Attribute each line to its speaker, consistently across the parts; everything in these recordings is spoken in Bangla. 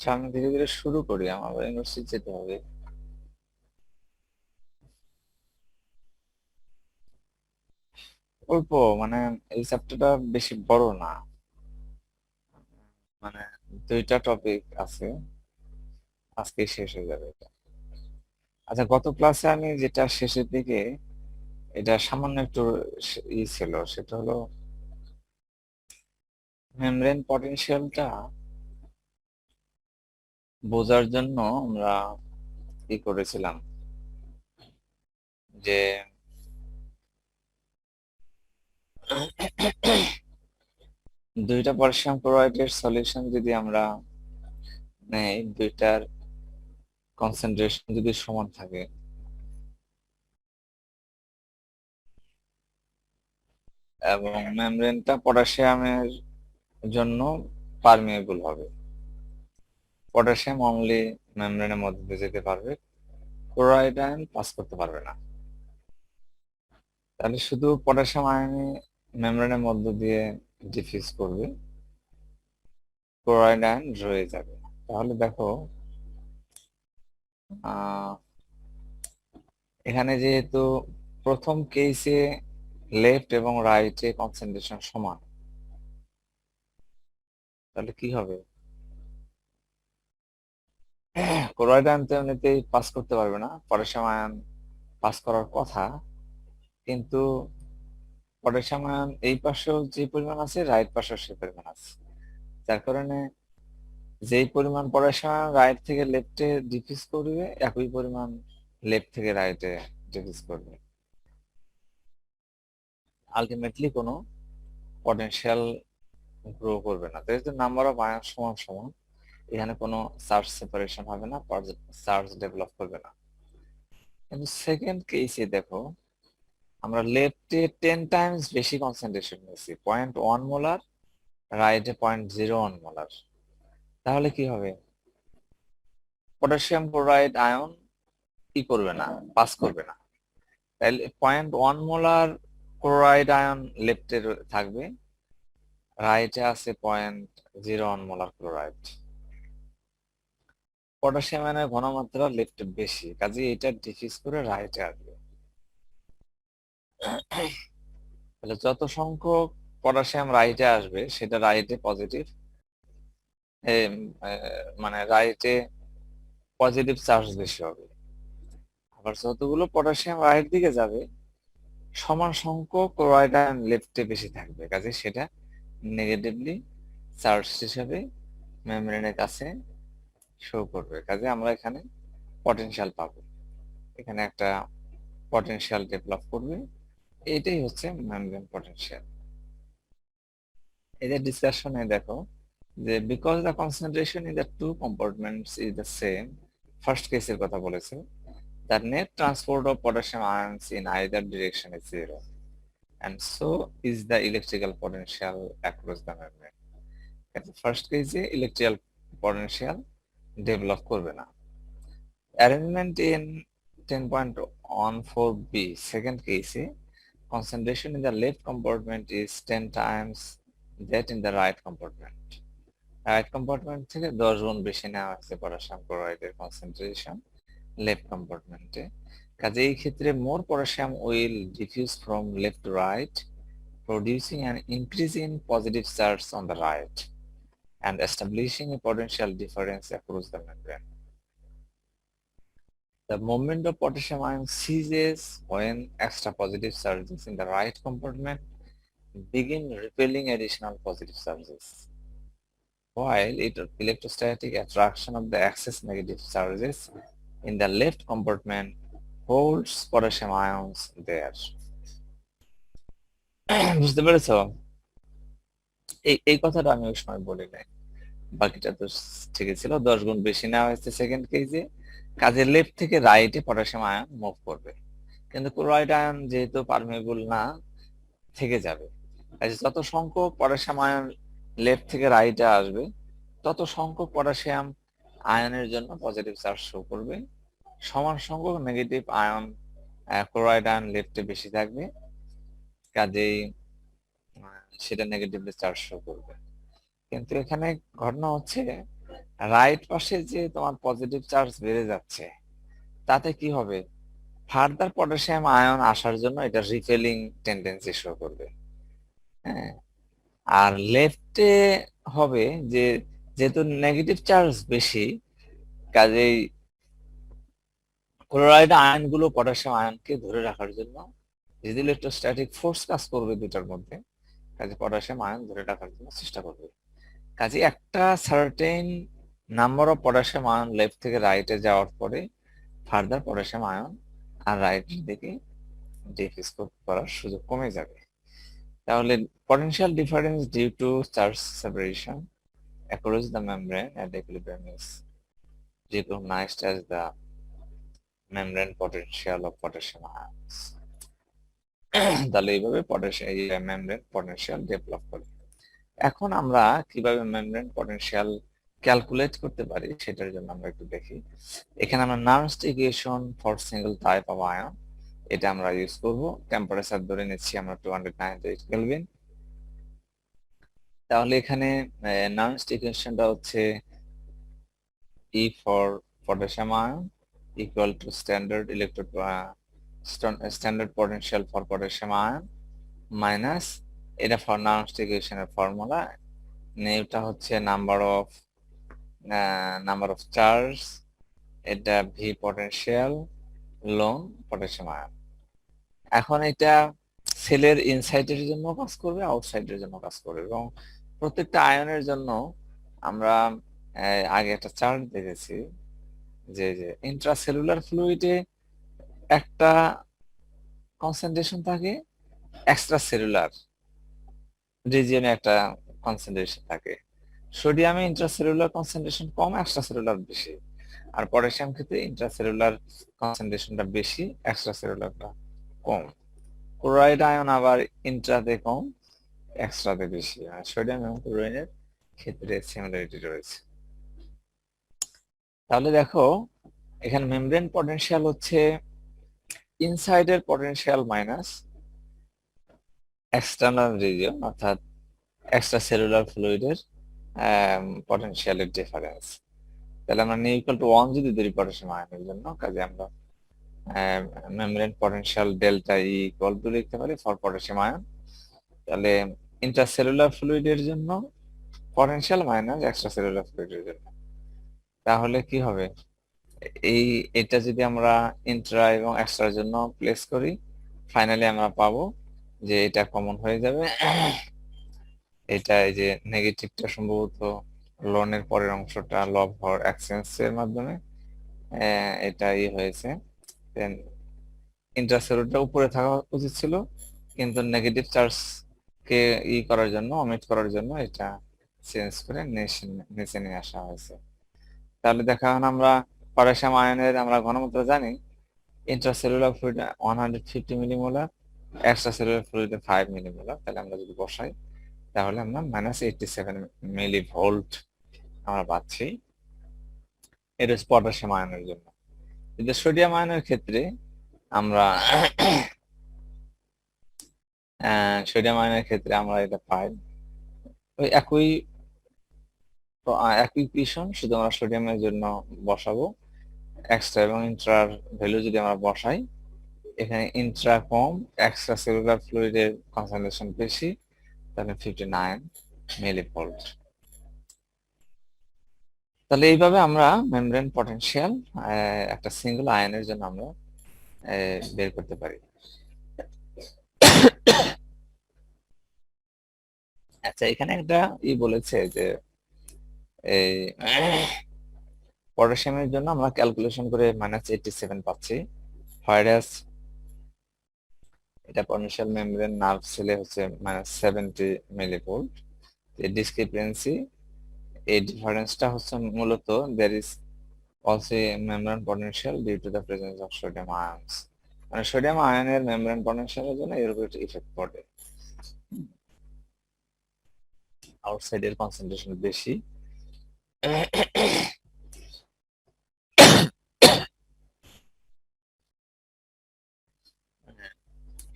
Speaker 1: সামনে ধীরে ধীরে শুরু করি, আমার ইউনিভার্সিটি যেতে হবে। অল্প, মানে এই চ্যাপ্টারটা বেশি বড় না, মানে দুইটা টপিক আছে, আজকে শেষ হয়ে যাবে এটা। আচ্ছা, গত ক্লাসে আমি যেটা শেষের দিকে, এটা সামান্য একটু ছিল, সেটা হলো মেমব্রেন পটেনশিয়ালটা বোঝার জন্য আমরা কি করেছিলাম, যে দুইটা পটাশিয়াম ক্লোরাইডের সলিউশন যদি আমরা নেই, দুইটার কনসেন্ট্রেশন যদি সমান থাকে এবং মেমব্রেনটা পটাশিয়ামের জন্য পারমিয়েবল হবে, পটাশিয়াম অনলি মেমব্রেনের মধ্যে দিয়ে যেতে পারবে, ক্লোরাইড আয়ন পাস করতে পারবে না। তাহলে শুধু পটাশিয়াম আয়নই মেমব্রেনের মধ্য দিয়ে ডিফিউজ করবে, ক্লোরাইড আয়ন রয়ে যাবে। তাহলে দেখো, আহ এখানে যেহেতু প্রথম কেসে লেফট এবং রাইটে কনসেন্ট্রেশন সমান, তাহলে কি হবে? ক্লোরাইড আয়ন তো এমনিতেই পাস করতে পারবে না, পটাশিয়াম আয়ন পাস করার কথা, কিন্তু পটাশিয়াম আয়ন এই পাশেও যে পরিমাণ আছে, রাইট পাশেও সে পরিমাণ আছে। যার কারণে যেই পরিমাণ পটাশিয়াম আয়ন রাইট থেকে লেফটে ডিফিউজ করবে, একই পরিমাণ লেফট থেকে রাইটে ডিফিউজ করবে। আলটিমেটলি কোনো পটেনশিয়াল গ্রো করবে না, যেহেতু নাম্বার অফ আয়ন সমান সমান, এখানে কোনো চার্জ সেপারেশন হবে না, চার্জ ডেভেলপ করবে না। কিন্তু সেকেন্ড কেসে দেখো, আমরা লেফটে 10 টাইমস বেশি কনসেন্ট্রেশন নিয়েছি, 0.1 মোলার, রাইটে 0.01 মোলার। তাহলে কি হবে? পটাশিয়াম ক্লোরাইড আয়ন কি করবে না, পাস করবে না। তাহলে 0.1 মোলার ক্লোরাইড আয়ন লেফটে থাকবে, রাইটে আছে 0.01 মোলার ক্লোরাইড। পটাশিয়াম আয়নের ঘনমাত্রা লেফটে বেশি, কাজে এটা ডিফিউজ করে রাইটে আসবে। তাহলে যত সংখ্যক পটাশিয়াম রাইটে আসবে, সেটা রাইটে পজিটিভ, মানে রাইটে পজিটিভ চার্জ বেশি হবে। আবার যতগুলো পটাশিয়াম রাইট দিকে যাবে, সমান সংখ্যক ক্লোরাইড আয়ন লেফটে বেশি থাকবে, কাজে সেটা নেগেটিভলি চার্জ হিসেবে মেমব্রেনের কাছে শো করবে, কাজে আমরা এখানে পটেনশিয়াল পাবো, এখানে একটা পটেনশিয়াল ডেভেলপ করবে। এইটাই হচ্ছে মেমব্রেন পটেনশিয়াল। এদের ডিসকাশনে দেখো যে because the concentration in the two compartments is the same, first কেসের কথা বলেছে, the net transport of potassium ions in either direction is zero, and so is the electrical potential across the membrane. First কেসে ইলেকট্রিক্যাল পটেনশিয়াল ডেভেলপ করবে না। অ্যারেঞ্জমেন্ট ইন 10.14b, সেকেন্ড কেসে concentration in the left compartment is 10 times that in the right compartment. Right compartment থেকে 10 গুণ বেশি নেওয়া হয়েছে পটাশিয়াম ক্লোরাইডের কনসেন্ট্রেশন লেফট কম্পার্টমেন্টে, কাজে এই ক্ষেত্রে more potassium will diffuse from left to right, producing an increase in positive charge on the right and establishing a potential difference across the membrane. The movement of potassium ion ceases when extra positive charges in the right compartment begin repelling additional positive charges, while electrostatic attraction of the excess negative charges in the left compartment holds potassium ions there. বুঝতে পেরেছো? এই কথাটা আমি ওই সময় বলি নাই, বাকিটা তো ঠিকই ছিল। 10 গুণ বেশি নেওয়া হয়েছে সেকেন্ড কেজে, কাজের লেফট থেকে রাইটে পটাশিয়াম আয়ন মুভ করবে, কিন্তু ক্লোরাইড আয়ন যেহেতু পারমিয়েবল না, থেকে যাবে। কাজে যত সংখ্যক পটাশিয়াম আয়ন লেফট থেকে রাইটে আসবে, তত সংখ্যক পটাশিয়াম আয়নের জন্য পজিটিভ চার্জ শো করবে, সমান সংখ্যক নেগেটিভ আয়ন ক্লোরাইড আয়ন লেফটে বেশি থাকবে, কাজেই সেটা নেগেটিভলি চার্জ শো করবে। কিন্তু এখানে ঘটনা হচ্ছে রাইট পাশে যে তোমার পজিটিভ চার্জ বেড়ে যাচ্ছে, তাতে কি হবে, ফার্দার পটাশিয়াম আয়ন আসার জন্য এটা রিপেলিং টেন্ডেন্সি শো করবে। হ্যাঁ, আর লেফটে হবে যে যেহেতু নেগেটিভ চার্জ বেশি, কাজেই ক্লোরাইড আয়নগুলো পটাশিয়াম আয়নকে ধরে রাখার জন্য যদি ইলেকট্রোস্ট্যাটিক ফোর্স কাজ করবে দুটার মধ্যে, কাজে পটাশিয়াম আয়ন ধরে রাখার জন্য চেষ্টা করবে। কাজে একটা certain number of potassium ion left থেকে রাইটে যাওয়ার পরে ফার্দার পটাশিয়াম আয়ন আর রাইটের দিকে ডিফিউজ করার সুযোগ কমে যাবে। তাহলে potential difference due to charge separation across the membrane at equilibrium is recognized as the membrane potential of potassium ions. তাহলে এইভাবে পটাশিয়াম মেমব্রেন পটেনশিয়াল ডেভেলপ করে। এখন আমরা কিভাবে মেমব্রেন পটেনশিয়াল ক্যালকুলেট করতে পারি সেটার জন্য আমরা একটু দেখি। এখানে আমরা Nernst equation for single type of ion এটা আমরা ইউজ করব। টেম্পারেচার ধরে নিচ্ছি আমরা 298 কেলভিন। তাহলে এখানে নার্নস্ট ইকুয়েশনটা হচ্ছে E for potassium ion equal to standard potential for potassium ion minus এটা ফর নার্নস্ট ইকুয়েশনের ফর্মুলা, নেওটা হচ্ছে নাম্বার অফ চার্জ, এটা V potential long potassium ion. এখন এটা সেলের ইনসাইডের জন্য কাজ করবে, আউটসাইডের জন্য কাজ করবে, এবং প্রত্যেকটা আয়নের জন্য আমরা আগে একটা চার্ট দেখেছি যে ইন্ট্রাসেলুলার ফ্লুইডে একটা কনসেন্ট্রেশন থাকে, এক্সট্রা সেলুলার রিজিয়নে একটা কনসেন্ট্রেশন থাকে। সোডিয়ামে ইন্ট্রাসেলুলার কনসেন্ট্রেশন কম, এক্সট্রা সেলুলার বেশি। আর পটাশিয়াম ক্ষেত্রে ইন্ট্রাসেলুলার কনসেন্ট্রেশনটা বেশি, এক্সট্রা সেলুলারটা কম। ক্লোরাইড আয়ন আবার ইন্ট্রাতে কম, এক্সট্রাতে বেশি। আর সোডিয়াম এবং ক্লোরাইডের ক্ষেত্রে সিমিলারিটি রয়েছে। তাহলে দেখো এখানে মেমব্রেন পটেনশিয়াল হচ্ছে ইনসাইডের পটেনশিয়াল মাইনাস এক্সটার্নাল রিজিয়ন অর্থাৎ এক্সট্রা সেলুলার ফ্লুইডের পটেনশিয়ালের ডিফারেন্স। তাহলে আমরা নিউ ইকুয়াল টু 1 যদি ধরি পটাশিয়াম আয়নের জন্য, কাজে আমরা membrane potential delta E equal to লিখতে পারি ফর পটাশিয়াম আয়ন। তাহলে ইন্ট্রাসেলুলার ফ্লুইডের জন্য পটেনশিয়াল মাইনাস এক্সট্রা সেলুলার ফ্লুইডের জন্য। তাহলে কি হবে, এটা যদি আমরা ইন্ট্রা এবং এক্সট্রার জন্য প্লেস করি, ফাইনালি আমরা পাবো যে এটা কমন হয়ে যাবে। এটা এই যে নেগেটিভটা সম্ভবত লনের পরের অংশটা লব হওয়ার এক্সচেঞ্জের মাধ্যমে এটা হয়েছে। দেন ইন্ট্রাসেলুলারটা উপরে থাকা উচিত ছিল, কিন্তু নেগেটিভ চার্জ কে করার জন্য, অমিট করার জন্য এটা চেঞ্জ করে নিচে নিয়ে আসা হয়েছে। তাহলে দেখা আমরা পটাশিয়াম আয়নের আমরা ঘনমাত্রা জানি, intracellular fluid 150 millimolar, extra cellular ফ্লুইডে 5 মিলিমোলার। তাহলে আমরা যদি বসাই তাহলে আমরা -87 মিলি ভোল্ট আমরা পাচ্ছি। এটা হচ্ছে পটাশিয়াম আয়নের জন্য। কিন্তু সোডিয়াম আয়নের ক্ষেত্রে আমরা এটা পাই ওই একই ইকুয়েশন, শুধু আমরা সোডিয়ামের জন্য বসাবো। এক্সট্রা এবং ইন্ট্রার ভ্যালু যদি আমরা বসাই, এখানে ইন্ট্রা কম, এক্সট্রা সেলুলার ফ্লুইডের কনসেন্ট্রেশন বেশি, তাহলে 59 মিলিভোল্ট। তাহলে এইভাবে আমরা মেমব্রেন পটেনশিয়াল একটা সিঙ্গেল আয়নের জন্য আমরা বের করতে পারি। আচ্ছা, এখানে একটা বলেছে যে এই পটাশিয়ামের জন্য আমরা ক্যালকুলেশন করে -87 পাচ্ছি, হোয়ারাস এটা পটেনশিয়াল মেমব্রেন নার্ভ সেলে হচ্ছে -70 মিলিভোল্ট। এই ডিসক্রিপেন্সি, এই ডিফারেন্সটা হচ্ছে মূলত there is also a membrane potential due to the presence of sodium ions, মানে সোডিয়াম আয়নের মেমব্রেন পটেনশিয়ালের জন্য এর উপর ইফেক্ট পড়ে, আউটসাইডের কনসেন্ট্রেশন বেশি।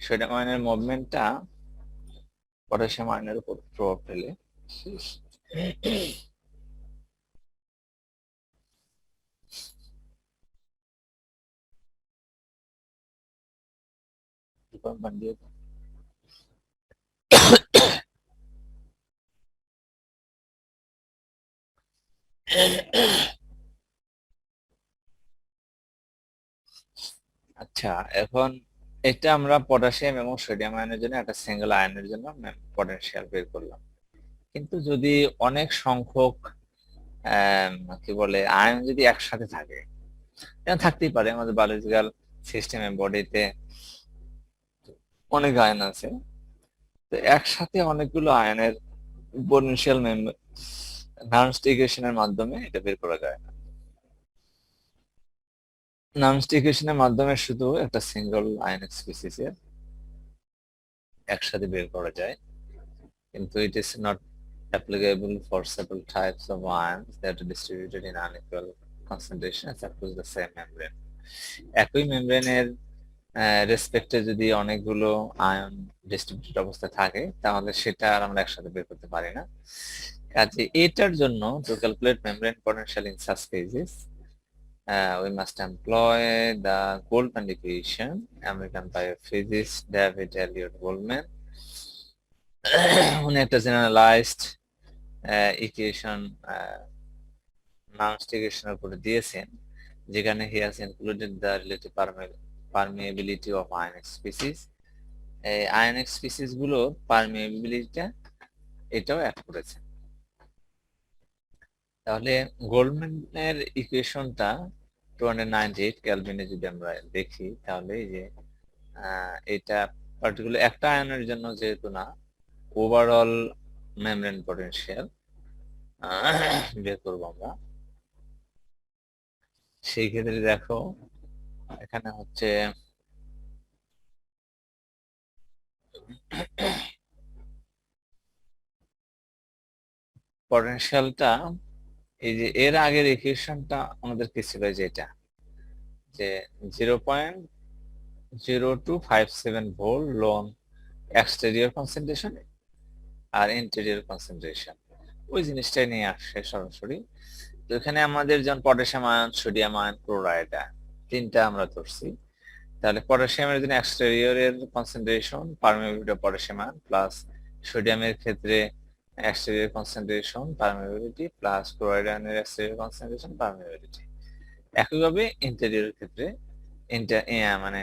Speaker 1: সোডিয়াম আয়নের মুভমেন্টটা পটাশিয়াম আয়নের উপর প্রভাব ফেলে। পানি দিয়ে আচ্ছা, এখন এটা আমরা পটাশিয়াম এবং সোডিয়াম আয়নের জন্য একটা সিঙ্গেল আয়নের জন্য পটেনশিয়াল বের করলাম। কিন্তু যদি অনেক সংখ্যক কি বলে আয়ন যদি একসাথে থাকে, থাকতেই পারে, আমাদের বায়োলজিক্যাল সিস্টেমে বডিতে অনেক আয়ন আছে, তো একসাথে অনেকগুলো আয়নের পোটেনশিয়াল নার্মস্ট ইকুয়েশনের মাধ্যমে এটা বের করা যায় না। নার্মস্ট ইকুয়েশনের মাধ্যমে শুধু একটা সিঙ্গেল আয়নিক স্পিসিস এর একসাথে বের করা যায়, কিন্তু it is not applicable for several types of ions that are distributed in unequal concentrations across the same membrane. একই মেমব্রেনের রেসপেক্টে যদি অনেকগুলো আয়ন ডিস্ট্রিবিউটেড অবস্থায় থাকে, তাহলে সেটা আর আমরা একসাথে বের করতে পারি না। কাজে এটার জন্য to calculate membrane potential in such cases we must employ the Goldman equation, American biophysicist David Elliott Goldman. উনি একটা জেনারেলাইজড ইকুয়েশন নার্মস্ট ইকুয়েশনের উপরে দিয়েছেন, যেখানে he has included the relative permeability of ionic species. এই আয়নিক স্পিসিস গুলোর পারমিয়েবিলিটিটা এটাও অ্যাড করেছে। তাহলে গোল্ডম্যানের ইকুয়েশনটা 298 কেলভিনে যদি আমরা দেখি, তাহলে এই যে এটা পার্টিকুলার একটা আয়নের জন্য যেহেতু না, ওভারঅল মেমব্রেন পটেনশিয়াল বের করবো আমরা। সেই ক্ষেত্রে দেখো এখানে হচ্ছে পটেনশিয়ালটা, এই যে এর আগের ইকুয়েশনটা আমাদের কি ছিল, যেটা যে 0.0257 ভোল্ট লোন এক্সটেরিয়র কনসেন্ট্রেশন আর ইন্টেরিয়র কনসেন্ট্রেশন, ওই জিনিসটাই নিয়ে আসছে সরাসরি। তো এখানে আমাদের যেমন potassium ion, sodium ion, chloride ion, তিনটা আমরা ধরছি। তাহলে পটাশিয়ামের জন্য এক্সটেরিয়রের concentration permeability of potassium ion plus সোডিয়ামের ক্ষেত্রে exterior concentration permeability plus chloride আয়নের এক্সটেরিয়র কনসেন্ট্রেশন পারমিয়াবিলিটি। একইভাবে ইন্টেরিয়রের ক্ষেত্রে মানে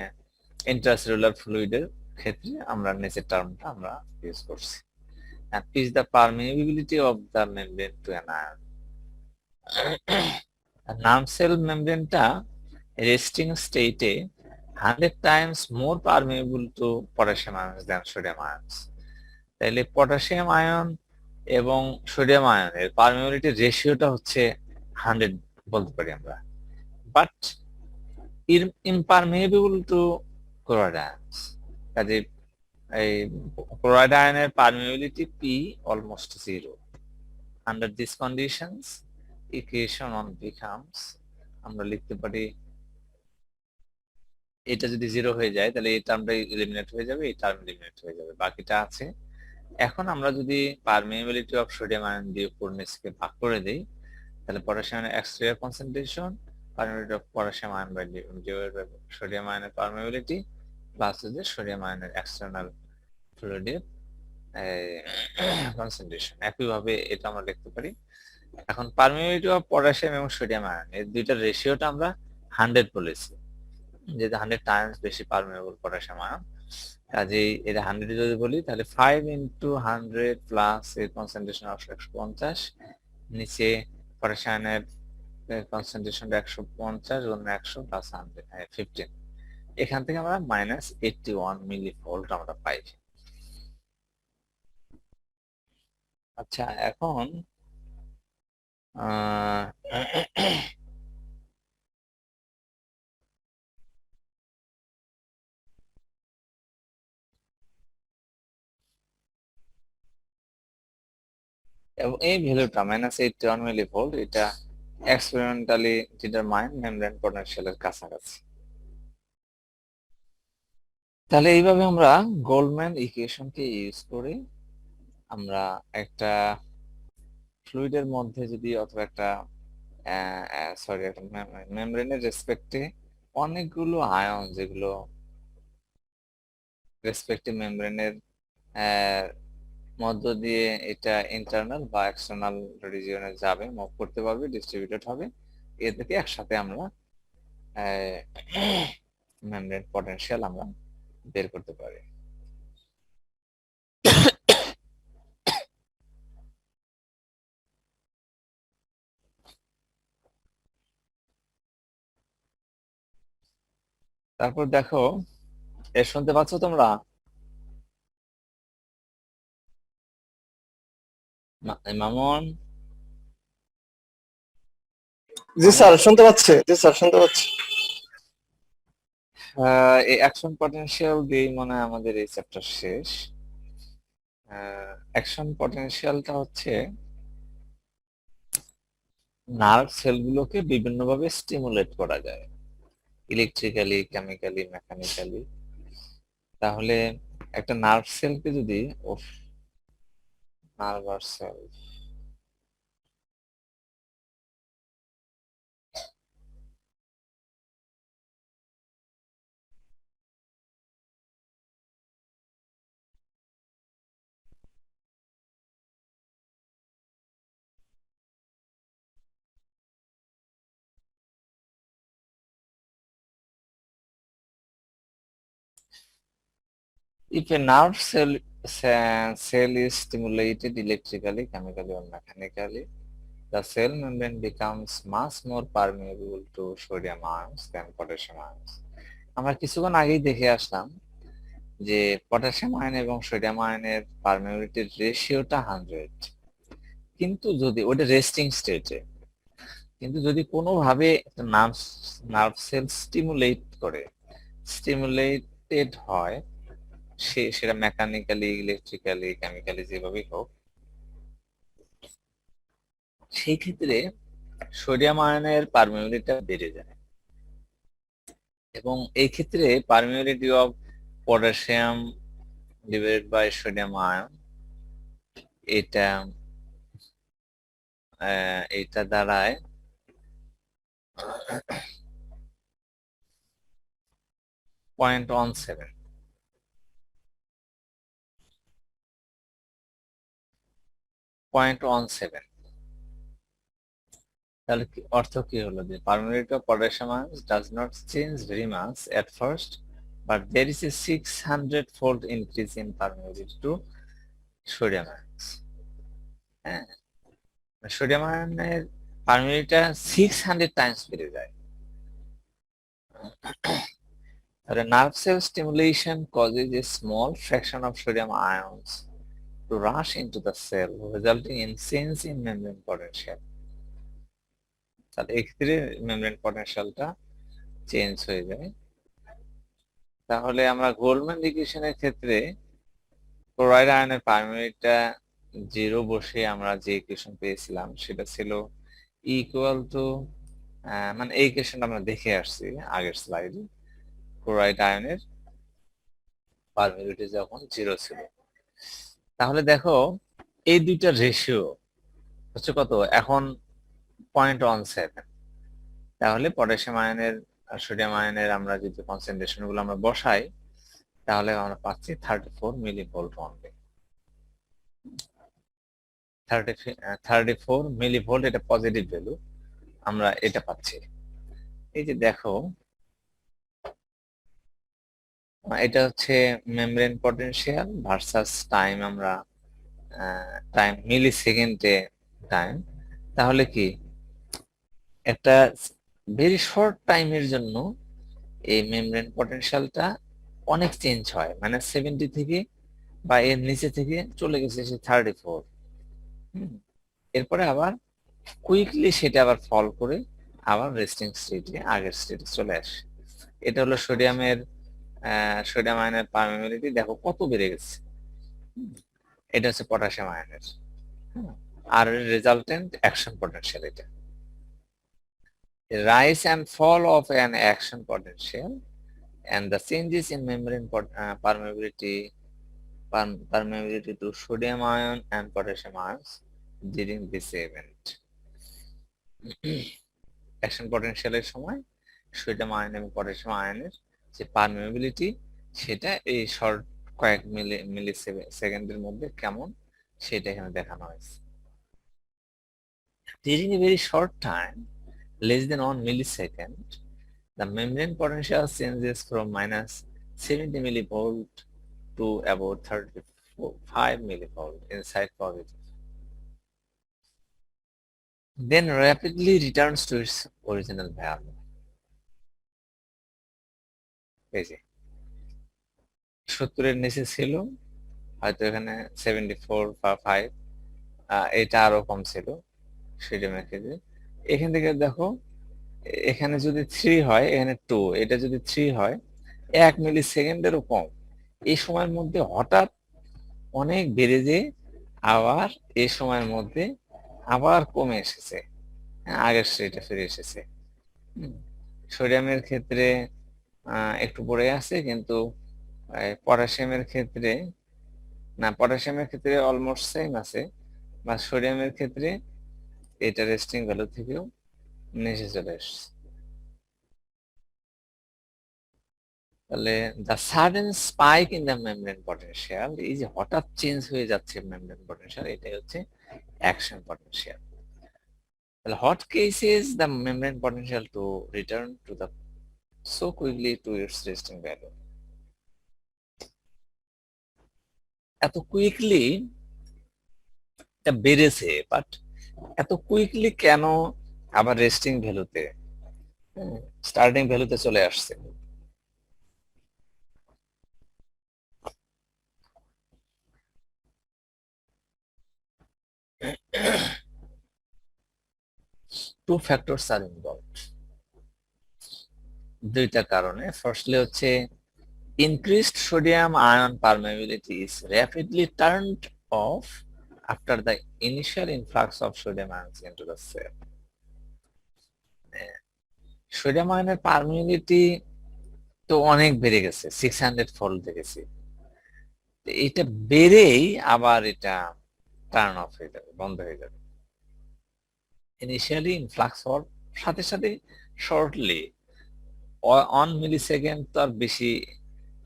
Speaker 1: ইন্ট্রাসেলুলার ফ্লুইডের ক্ষেত্রে আমরা নিচের টার্মটা আমরা ইউজ করছি। is the permeability of the membrane to an ion. নামসেল মেমব্রেনটা রেস্টিং স্টেটে 100 times more permeable to potassium ions than sodium ions. তাইলে পটাশিয়াম আয়ন এবং সোডিয়াম আয়নের পারমিয়াবিলিটি রেশিওটা হচ্ছে 100 বলতে পারি আমরা, but impermeable to chloride ions। কাজে এই ক্লোরাইড আয়নের permeability P almost 0। Under this conditions equation on becomes, আমরা লিখতে পারি এটা যদি 0 হয়ে যায় তাহলে এই টার্মটা এলিমিনেট হয়ে যাবে, এই টার্ম এলিমিনেট হয়ে যাবে, বাকিটা আছে। এখন আমরা যদি পারমিয়াবিলিটি অফ সোডিয়াম আয়ন দিয়ে পূর্ণকে ভাগ করে দেই, তাহলে পটাশিয়ামের exterior concentration permeability of potassium ion by sodium আয়নের পারমিয়াবিলিটি প্লাস হচ্ছে সোডিয়াম আয়নের এক্সটার্নাল ফ্লুইডের কনসেন্ট্রেশন। একইভাবে এটা আমরা লিখতে পারি। এখন পারমিয়াবিলিটি অফ পটাশিয়াম এবং সোডিয়াম আয়ন এই দুইটার রেশিওটা আমরা 100 বলেছি, যেহেতু 100 টাইমস বেশি পারমিয়াবল পটাশিয়াম আয়ন। কাজেই এটা 100 যদি বলি তাহলে 5 into 100 প্লাস এর কনসেন্ট্রেশন 150, নিচে পটাশিয়ামের কনসেন্ট্রেশনটা 150 অন্য 100 প্লাস 15, এখান থেকে আমরা -81 মিলিভোল্ট আমরা পাই। আচ্ছা, এখন এবং এই ভ্যালুটা -81 মিলিভোল্ট, এটা এক্সপেরিমেন্টালি ডিটারমাইন মেমব্রেন পটেনশিয়ালের কাছাকাছি। তাহলে এইভাবে আমরা গোল্ডম্যান ইকুয়েশনকে ইউজ করে আমরা একটা ফ্লুইডের মধ্যে যদি অথবা একটা একটা মেমব্রেনের রেসপেক্টে অনেকগুলো আয়ন যেগুলো রেসপেক্টিভ মেমব্রেনের মধ্য দিয়ে এটা ইন্টারনাল বা এক্সটার্নাল রিজিয়নে যাবে, মুভ করতে পারবে, ডিস্ট্রিবিউটেড হবে। এ থেকে একসাথে আমরা মেমব্রেন পটেনশিয়াল আমরা বের করতে পারি। তারপর দেখো, শুনতে পাচ্ছ তোমরা? মামুন,
Speaker 2: জি স্যার শুনতে পাচ্ছি, জি স্যার শুনতে পাচ্ছি।
Speaker 1: এই অ্যাকশন পটেনশিয়াল দিয়ে মনে হয় আমাদের এই চ্যাপ্টার শেষ। অ্যাকশন পটেনশিয়ালটা হচ্ছে নার্ভ সেলগুলোকে বিভিন্নভাবে স্টিমুলেট করা যায়, ইলেকট্রিক্যালি, কেমিক্যালি, মেকানিক্যালি। তাহলে একটা নার্ভ সেলকে যদি nervous cell, if a nerve cell is stimulated electrically, chemically or mechanically, the cell membrane becomes much more permeable to sodium ions than potassium ions. আমরা কিছুক্ষণ আগেই দেখে আসলাম যে পটাশিয়াম আয়ন এবং সোডিয়াম আয়নের পারমিয়াবিলিটির রেশিওটা 100, কিন্তু যদি ওটা রেস্টিং স্টেটে, কিন্তু যদি কোনোভাবে নার্ভ নার্ভ সেল স্টিমুলেটেড হয়, সেটা মেকানিক্যালি, ইলেকট্রিক্যালি, কেমিক্যালি, যেভাবেই হোক, সেই ক্ষেত্রে সোডিয়াম আয়নের পারমিয়াবিলিটিটা বেড়ে যায়। এবং এই ক্ষেত্রে permeability of potassium divided by sodium ion, এটা এটা দাঁড়ায় 0.17। তাহলে অর্থ কি হলো যে permeability of potassium ions does not change very much at first, but there is a 600-fold increase in permeability to sodium ions. হ্যাঁ, সোডিয়াম আয়নের পারমিয়াবিলিটিটা 600 টাইমস বেড়ে যায়। তাহলে nerve cell stimulation causes a small fraction of sodium ions to rush into the cell, resulting in change in membrane potential. তাহলে এক্ষেত্রে মেমব্রেন পটেনশিয়ালটা চেঞ্জ হয়ে যায়। তাহলে আমরা গোল্ডম্যান ইকুয়েশনের ক্ষেত্রে ক্লোরাইড আয়নের পারমিয়াবিলিটিটা 0 বসে আমরা যে ইকুয়েশন পেয়েছিলাম সেটা ছিল ইকুয়াল টু, মানে এই ইকুয়েশনটা আমরা দেখে আসছি আগের স্লাইডে, ক্লোরাইড আয়নের পারমিয়াবিলিটি যখন 0 ছিল। তাহলে দেখো এই দুইটা রেশিও হচ্ছে কত এখন, 0.17। তাহলে পটাশিয়াম আয়নের আর সোডিয়াম আয়নের আমরা যদি কনসেন্ট্রেশন গুলো আমরা বসাই, তাহলে আমরা পাচ্ছি 34 মিলিভোল্ট অনলি। 34 মিলিভোল্ট, এটা পজিটিভ ভ্যালু, আমরা এটা পাচ্ছি। এই যে দেখো, এটা হচ্ছে মেমব্রেন পটেনশিয়াল ভার্সাস টাইম, আমরা টাইম মিলি সেকেন্ডে টাইম। তাহলে কি একটা ভেরি শর্ট টাইমের জন্য এই মেমব্রেন পটেনশিয়ালটা অনেক চেঞ্জ হয়, মানে 70 থেকে বা এর নিচে থেকে চলে গেছে সে 34। এরপরে আবার কুইকলি সেটা আবার ফল করে আবার রেস্টিং স্টেটে, আগের স্টেটে চলে আসে। এটা হলো সোডিয়ামের সোডিয়াম আয়নের পারমিয়াবিলিটি, দেখো কত বেড়ে গেছে। এটা হচ্ছে পটাশিয়াম আয়নের, আর রেজাল্টেন্ট অ্যাকশন পটেনশিয়াল। এটা rise and fall of an action potential and the changes in membrane permeability to sodium ion and potassium ions during this event. Action পটেনশিয়ালের সময় সোডিয়াম আয়ন এবং পটাশিয়াম আয়নের যে পারমিয়াবিলিটি সেটা এই শর্ট কয়েক মিলি সেকেন্ডের মধ্যে কেমন সেটা এখানে দেখানো হয়েছে। During a very short time, less than 1 millisecond, the membrane potential changes from minus 70 millivolt to about 35 millivolt inside positive, then rapidly returns to its original value. এই যে 70-এর নিচে ছিল, হয়তো এখানে 74 বা 5, এটা আরো কম ছিল সোডিয়ামের ক্ষেত্রে। এখান থেকে দেখো, এখানে যদি 3 হয়, এখানে 2, এটা যদি 3 হয়, 1 মিলি সেকেন্ডেরও কম, এই সময়ের মধ্যে হঠাৎ অনেক বেড়ে যেয়ে আবার এই সময়ের মধ্যে আবার কমে এসেছে, আগের সেটা ফিরে এসেছে। সোডিয়ামের ক্ষেত্রে একটু পড়ে আছে, কিন্তু পটাশিয়ামের ক্ষেত্রে না, পটাশিয়ামের ক্ষেত্রে অলমোস্ট সেম আছে, বা সোডিয়ামের ক্ষেত্রে এটা রেস্টিং ভ্যালু থেকেও নিচে চলে এসছে। তাহলে the sudden spike in the membrane potential, এই যে হঠাৎ চেঞ্জ হয়ে যাচ্ছে মেমব্রেন পটেনশিয়াল, এটাই হচ্ছে অ্যাকশন পটেনশিয়াল। তাহলে hot cases the membrane potential to return to the so quickly to its resting value. এত কুইকলি এটা বেড়েছে, বাট এত কুইকলি কেন আবার রেস্টিং ভ্যালুতে, স্টার্টিং ভ্যালুতে চলে আসছে? টু ফ্যাক্টরস আর ইনভলভড, দুইটা কারণে। ফার্স্টলি হচ্ছে increased sodium ion permeability is rapidly turned off after the initial influx of sodium ions into the cell. Sodium আয়নের পারমিবিলিটি তো অনেক বেড়ে গেছে, 600 ফোল্ড দেখেছি। এটা বেড়েই আবার এটা টার্ন অফ হয়ে যাবে, বন্ধ হয়ে যাবে। ইনিশিয়ালি ইনফ্লাক্স হওয়ার সাথে সাথে শর্টলি 1 মিলি সেকেন্ড তো আর বেশি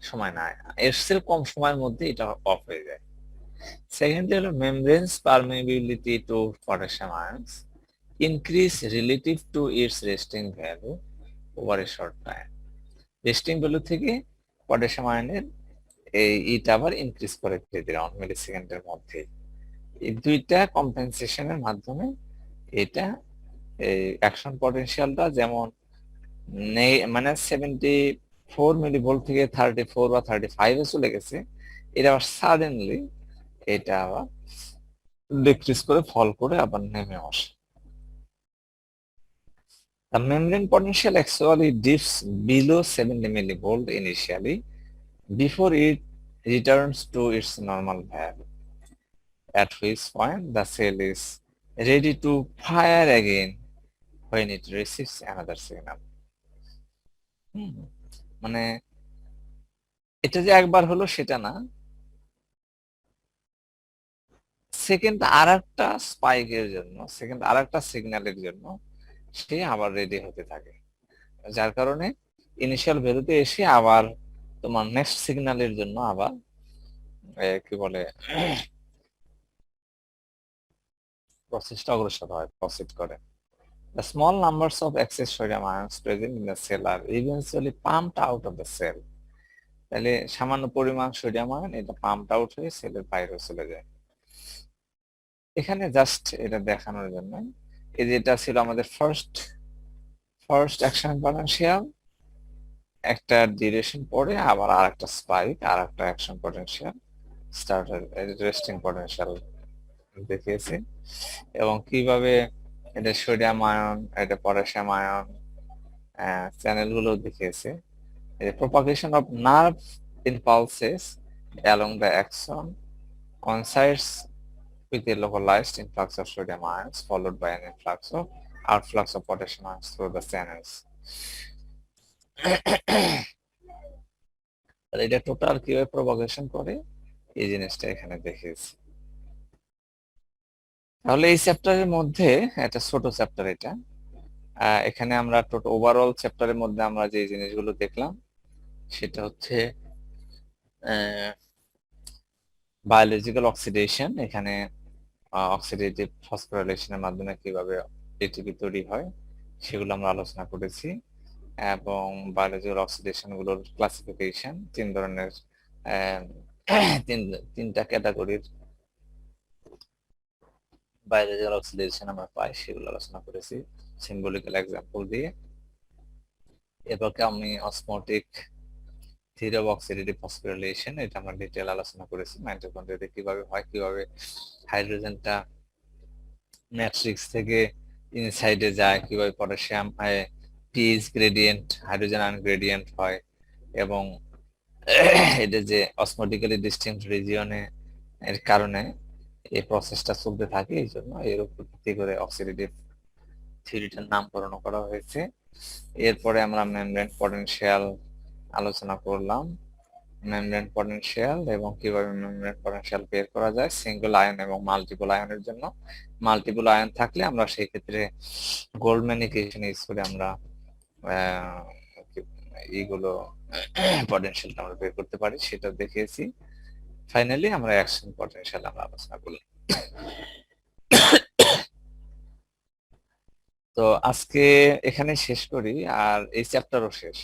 Speaker 1: সময় না, এর চেয়ে কম সময়ের মধ্যে এটা অফ হয়ে যায়। সেকেন্ড হলো membranes permeability to potassium ions increase relative to its resting value over a short time. Resting value থেকে পটাশিয়াম আয়নের এটা আবার ইনক্রিজ করে ধীরে ধীরে 1 মিলি সেকেন্ডের মধ্যে। এই দুইটা কম্পেনসেশনের মাধ্যমে এটা এই অ্যাকশন পটেনশিয়ালটা যেমন মানে 74 মিলিভোল্ট থেকে 34 বা 35 এ চলে গেছে, এটা আবার সাডেনলি এটা আবার ডিক্রিজ করে ফল করে আবার নেমে আসে। The membrane potential actually dips below 70 millivolt initially before it returns to its normal value, at which point the cell is ready to fire again when it receives another signal. মানে এটা যে একবার হলো সেটা না, সেকেন্ড আর একটা স্পাইকের জন্য, সেকেন্ড আর একটা সিগন্যালের জন্য সে আবার রেডি হতে থাকে, যার কারণে ইনিশিয়াল ভ্যালুতে এসে আবার তোমার নেক্সট সিগন্যালের জন্য আবার কি বলে প্রসেসটা অগ্রসর হয়, প্রসিড করে। The small numbers of excess sodium ions present in the cell are eventually pumped out of the cell. তাহলে সামান্য পরিমাণ সোডিয়াম আয়ন এটা পাম্পড আউট হয়ে সেলের বাইরে চলে যায়। এখানে জাস্ট এটা দেখানোর জন্য, এই যেটা ছিল আমাদের ফার্স্ট অ্যাকশন পটেনশিয়াল, একটা ডিউরেশন পরে আবার আর একটা স্পাইক, আর একটা action potential starter resting potential দেখিয়েছি, এবং কিভাবে এটা সোডিয়াম আয়ন, এটা পটাশিয়াম আয়ন চ্যানেল গুলো দেখিয়েছে। Propagation of nerve impulses along the axon coincides with a localized influx of sodium ions followed by an influx of outflux of potassium ions through the channels. এটা টোটাল কিভাবে প্রপাগেশন করে এই জিনিসটা এখানে দেখিয়েছি। তাহলে এই চ্যাপ্টারের মধ্যে একটা ছোট চ্যাপ্টার এটা, এখানে আমরা টোটাল ওভারঅল চ্যাপ্টারের মধ্যে আমরা যে জিনিসগুলো দেখলাম সেটা হচ্ছে বায়োলজিক্যাল অক্সিডেশন, এখানে অক্সিডেটিভ ফসফোরাইলেশনের মাধ্যমে কিভাবে এটিপি তৈরি হয় সেগুলো আমরা আলোচনা করেছি, এবং বায়োলজিক্যাল অক্সিডেশন গুলোর ক্লাসিফিকেশন, তিন ধরনের আহ, তিনটা ক্যাটাগরির বায়োলজিক্যাল অক্সিডেশন আমরা পাই সেগুলো আলোচনা করেছি সিম্বলিক্যাল এক্সাম্পল দিয়ে। এরপর আমি osmotic theory of oxidative phosphorylation, এটা আমরা ডিটেল আলোচনা করেছি, মাইটোকন্ড্রিয়াতে কিভাবে হয়, কিভাবে হাইড্রোজেনটা ম্যাট্রিক্স থেকে ইনসাইডে যায়, কিভাবে potassium pH gradient, hydrogen ion gradient হয়, এবং এটা যে অসমোটিক্যালি ডিস্টিংক্ট রিজিয়নে এর কারণে এই প্রসেসটা চলতে থাকে, এই জন্য এর উপর ভিত্তি করে অক্সিডেটিভ থিওরিটার নামকরণ করা হয়েছে। এরপরে আমরা মেমব্রেন পটেনশিয়াল আলোচনা করলাম, মেমব্রেন পটেনশিয়াল এবং কিভাবে মেমব্রেন পটেনশিয়াল বের করা যায় সিঙ্গেল আয়ন এবং মাল্টিপল আয়নের জন্য। মাল্টিপল আয়ন থাকলে আমরা সেই ক্ষেত্রে গোল্ডম্যান ইকুয়েশন ইউজ করে আমরা এইগুলো পটেনশিয়ালটা আমরা বের করতে পারি, সেটা দেখিয়েছি। ফাইনালি আমরা অ্যাকশন পটেনশিয়াল আমরা আলোচনা করলাম। তো আজকে এখানে শেষ করি, আর এই চ্যাপ্টারও শেষ।